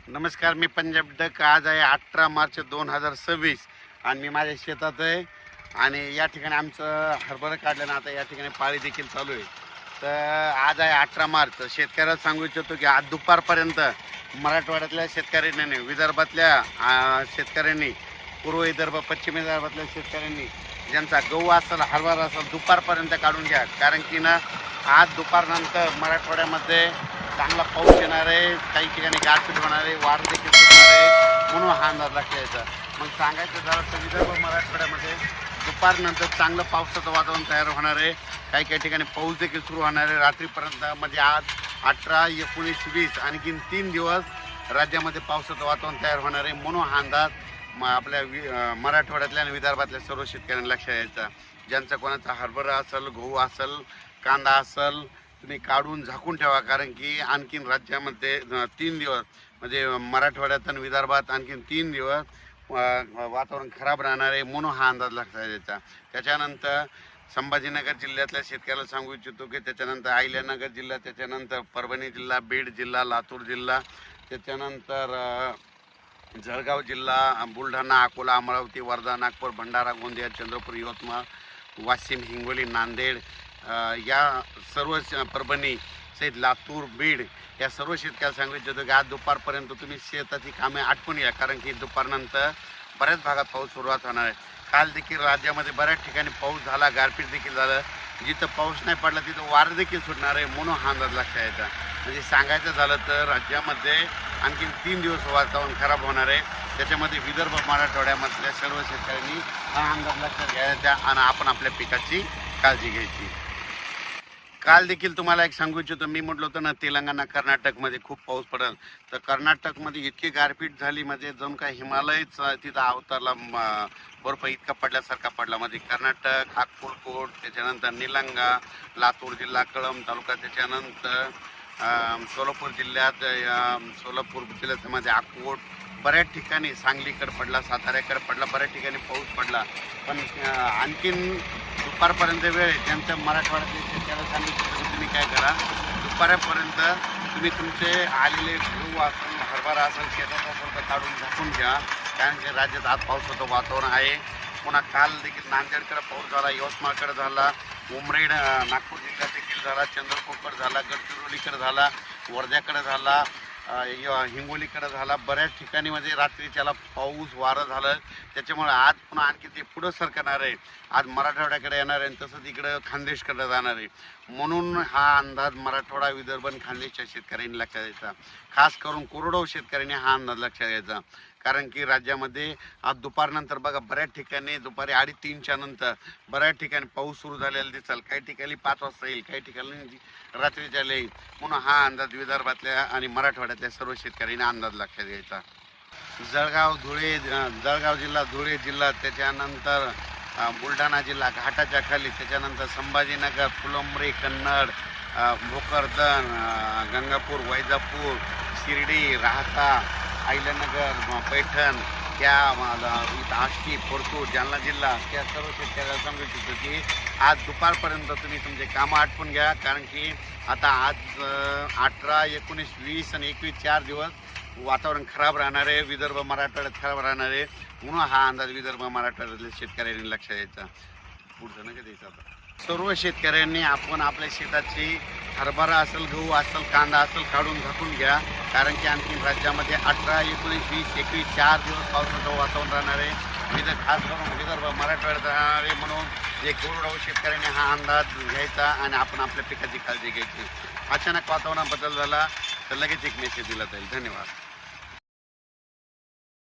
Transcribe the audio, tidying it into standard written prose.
नमस्कार, मी पंजाब डक. आज आहे 18 मार्च 2026 आणि मी माझ्या शेतात आहे आणि या ठिकाणी आमचं हरभरा काढलं. आता या ठिकाणी पाळी देखील चालू आहे. तर आज आहे 18 मार्च. शेतकऱ्याला सांगू इच्छितो की आज दुपारपर्यंत मराठवाड्यातल्या शेतकऱ्यांनी, विदर्भातल्या शेतकऱ्यांनी, पूर्व विदर्भ, पश्चिम विदर्भातल्या शेतकऱ्यांनी ज्यांचा गहू असेल, हरभरा असेल, दुपारपर्यंत काढून घ्या. कारण की ना आज दुपारनंतर मराठवाड्यामध्ये चांगला पाऊस येणार आहे, काही ठिकाणी गारपीट होणार आहे, वार देखील सुटणार आहे. म्हणून हा अंदाज लक्षात यायचा. मग सांगायचं झालं तर विदर्भ मराठवाड्यामध्ये दुपारनंतर चांगलं पावसाचं वातावरण तयार होणार आहे. काही काही ठिकाणी पाऊस देखील सुरू होणार आहे रात्रीपर्यंत. म्हणजे आज 18, 19, 20 आणखीन 3 दिवस राज्यामध्ये पावसाचं वातावरण तयार होणार आहे. म्हणून हा अंदाज आपल्या मराठवाड्यातल्या आणि विदर्भातल्या सर्व शेतकऱ्यांना लक्षात यायचा. ज्यांचा कोणाचा हरभरा असेल, गहू असेल, कांदा असेल, तुम्ही काढून झाकून ठेवा. कारण की आणखीन राज्यामध्ये 3 दिवस म्हणजे मराठवाड्यात आणि विदर्भात आणखीन 3 दिवस वातावरण खराब राहणार आहे. म्हणून हा अंदाज लक्षात यायचा. त्याच्यानंतर संभाजीनगर जिल्ह्यातल्या शेतकऱ्याला सांगू इच्छितो की त्याच्यानंतर अहिल्यानगर जिल्हा, त्याच्यानंतर परभणी जिल्हा, बीड जिल्हा, लातूर जिल्हा, त्याच्यानंतर जळगाव जिल्हा, बुलढाणा, अकोला, अमरावती, वर्धा, नागपूर, भंडारा, गोंदिया, चंद्रपूर, यवतमाळ, वाशिम, हिंगोली, नांदेड, या सर्व परभणी सहित लातूर, बीड या सर्व शेतकऱ्याला सांगू इच्छितो की आज दुपारपर्यंत तुम्ही शेताची कामे आटपून या. कारण की दुपारनंतर बऱ्याच भागात पाऊस सुरुवात होणार आहे. काल देखील राज्यामध्ये बऱ्याच ठिकाणी पाऊस झाला, गारपीट देखील झालं. जिथं पाऊस नाही पडला तिथं वारं देखील सुटणार आहे. म्हणून हा अंदाज लक्षात यायचा. म्हणजे सांगायचं झालं तर राज्यामध्ये आणखीन 3 दिवस वातावरण खराब होणार आहे. त्याच्यामध्ये विदर्भ मराठवाड्यामधल्या सर्व शेतकऱ्यांनी हा अंदाज लक्षात घ्यायचा आणि आपण आपल्या पिकाची काळजी घ्यायची. काल देखील तुम्हाला एक सांगू इच्छितो, मी म्हटलं होतं ना तेलंगणा, कर्नाटकमध्ये खूप पाऊस पडेल. तर कर्नाटकमध्ये इतकी गारपीट झाली म्हणजे जणू काय हिमालयच तिथं अवतरला, बर्फ इतका पडल्यासारखा पडला. म्हणजे कर्नाटक, अक्कलकोट, त्याच्यानंतर निलंगा, लातूर जिल्हा, कळंब तालुका, त्याच्यानंतर सोलापूर जिल्ह्यात, सोलापूर जिल्ह्यामध्ये अकोट, बऱ्याच ठिकाणी सांगलीकडे पडला, साताऱ्याकडे पडला, बऱ्याच ठिकाणी पाऊस पडला. पण आणखीन दुपारपर्यंत वेळ आहे. त्यांच्या मराठवाड्यातले शेतकऱ्याला सांगितलं तुम्ही काय करा, दुपारपर्यंत तुम्ही तुमचे आलेले गहू असेल, हरभरा असेल, शेताचा स्वल्प काढून झाकून घ्या. कारण की राज्यात आज पावसाचं वातावरण आहे. पुन्हा काल देखील नांदेडकडे पाऊस झाला, यवतमाळकडे झाला, उमरेड नागपूर जिल्ह्यात देखील झाला, चंद्रपूरकडे झाला, गडचिरोलीकडे झाला, वर्ध्याकडे झाला, हिंगोलीकडे झाला. बऱ्याच ठिकाणी म्हणजे रात्रीच्याला पाऊस वारं झालं. त्याच्यामुळे आज पुन्हा आणखी ते पुढं सरकणार आहे. आज मराठवाड्याकडे येणार आहे आणि तसंच इकडं खानदेशकडे जाणार आहे. म्हणून हा अंदाज मराठवाडा, विदर्भ आणि खानदेशच्या शेतकऱ्यांनी लक्षात द्यायचा. खास करून कोरडवाहू शेतकऱ्यांनी हा अंदाज लक्षात घ्यायचा. कारण की राज्यामध्ये आज दुपारनंतर बघा बऱ्याच ठिकाणी दुपारी 2:30च्या नंतर बऱ्याच ठिकाणी पाऊस सुरू झालेला दिसेल. काही ठिकाणी 5 वाजता येईल, काही ठिकाणी रात्रीच्या येईल. म्हणून हा अंदाज विदर्भातल्या आणि मराठवाड्यातल्या सर्व शेतकऱ्यांनी अंदाज लक्षात घ्यायचा. जळगाव जिल्हा, धुळे जिल्हा, त्याच्यानंतर बुलढाणा जिल्हा घाटाच्या खाली, त्याच्यानंतर संभाजीनगर, फुलंब्री, कन्नड, भोकरदन, गंगापूर, वैजापूर, शिर्डी, राहता, अहिल्यानगर, पैठण, त्या आष्टी, परतूर, जालना जिल्हा, त्या सर्व शेतकऱ्याला सांगू इच्छितो की आज दुपारपर्यंत तुम्ही तुमचे कामं आटपून घ्या. कारण की आता आज 18, 19, 20 आणि 21 4 दिवस वातावरण खराब राहणार आहे. विदर्भ मराठवाड्यात खराब राहणार आहे. म्हणून हा अंदाज विदर्भ मराठवाड्यातल्या शेतकऱ्यांनी लक्षात द्यायचा. पुढचं नाही का द्यायचं. आता सर्व शेतकऱ्यांनी आपण आपल्या शेताची हरभरा असेल, गहू असेल, कांदा असेल काढून झाकून घ्या. कारण की आणखी राज्यामध्ये 18, 19, 20, 21 4 दिवस पावसाचं वातावरण राहणार आहे. खास करून विदर्भ मराठवाड्यात राहणार आहे. म्हणून जे कोरडवाहू शेतकऱ्यांनी हा अंदाज घ्यायचा आणि आपण आपल्या पिकाची काळजी घ्यायची. अचानक वातावरणात बदल झाला तर लगेच एक मेसेज दिला जाईल. धन्यवाद.